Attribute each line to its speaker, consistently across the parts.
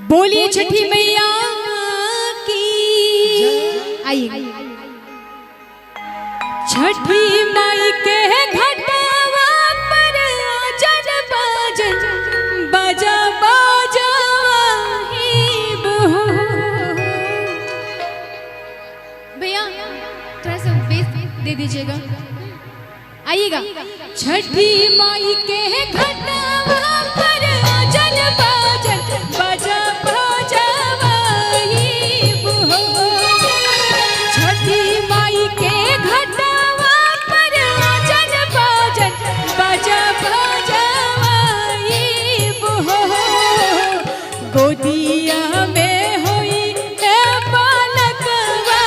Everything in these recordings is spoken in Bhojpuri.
Speaker 1: बोलिए छठी मैया की। आइए छठी माई के घटावा पर जन बाजन बाजा बाजा भैया थोड़ा सा बेस दे दीजिएगा। आइएगा। छठी माई के घटावा पर जन बाजन बाजा बाजा छठी माई के घटावा पर जन बाजन बाजा बाजा गोदिया में होई है बालकवा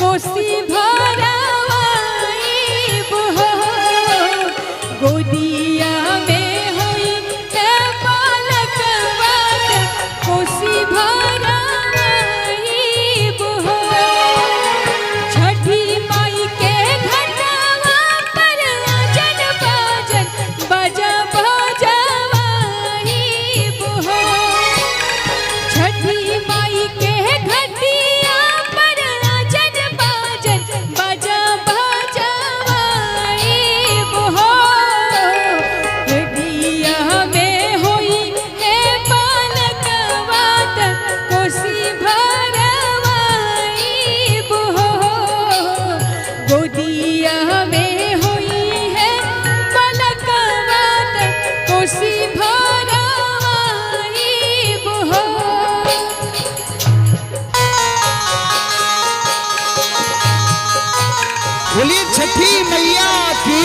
Speaker 1: कोसी भरावाई गोदिया में होई है बालकवा कोसी भरावाई छठी माई के घटावा पर जन बाजन बाजा बाजावाई छठी माई के घटिया पर जन बाजन बाजा बाजावाई गोदिया में होई है बालकवा कोसी भरावाई गोदिया में होई है बालकवा कोसी भरावाई
Speaker 2: बोलिए छठी मैया की।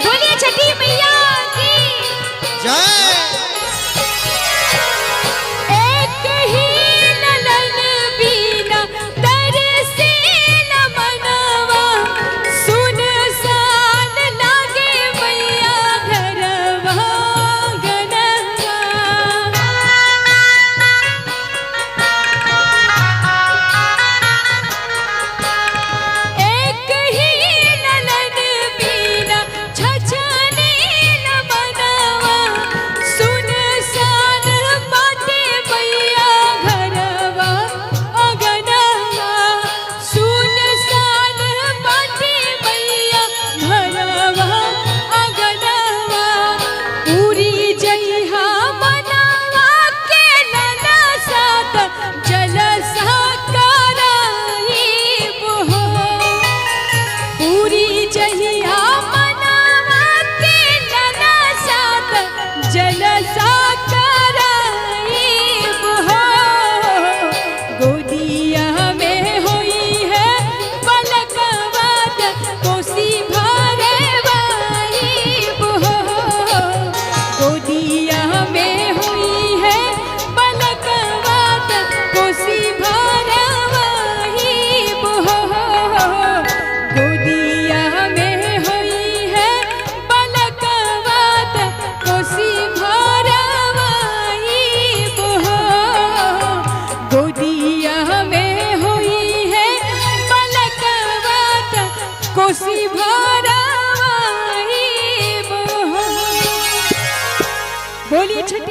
Speaker 1: बोलिए छठी मैया की। एक ही ललन बीना तरसे न मनवा सुनसान लागे मैया घरवा गनवा एक ही ललन बीना छछने न मनवा सुनसान बाटे मैया घरवा अगनवा सुनसान बाटे मैया घरवा अगनवा पूरी जइहा मनवा के नना सात जलसा कराई पूरी जहिया मनवा के नना सात जलसा कराई गोदिया में होई है बालकवा कोसी भरवाई गोदिया में हुई है बालकवा कोसी भरवाई गोदिया में हुई है बालकवा कोसी भरवाई गोदिया में हुई है बालकवा कोसी भरवाई बोलिए छठी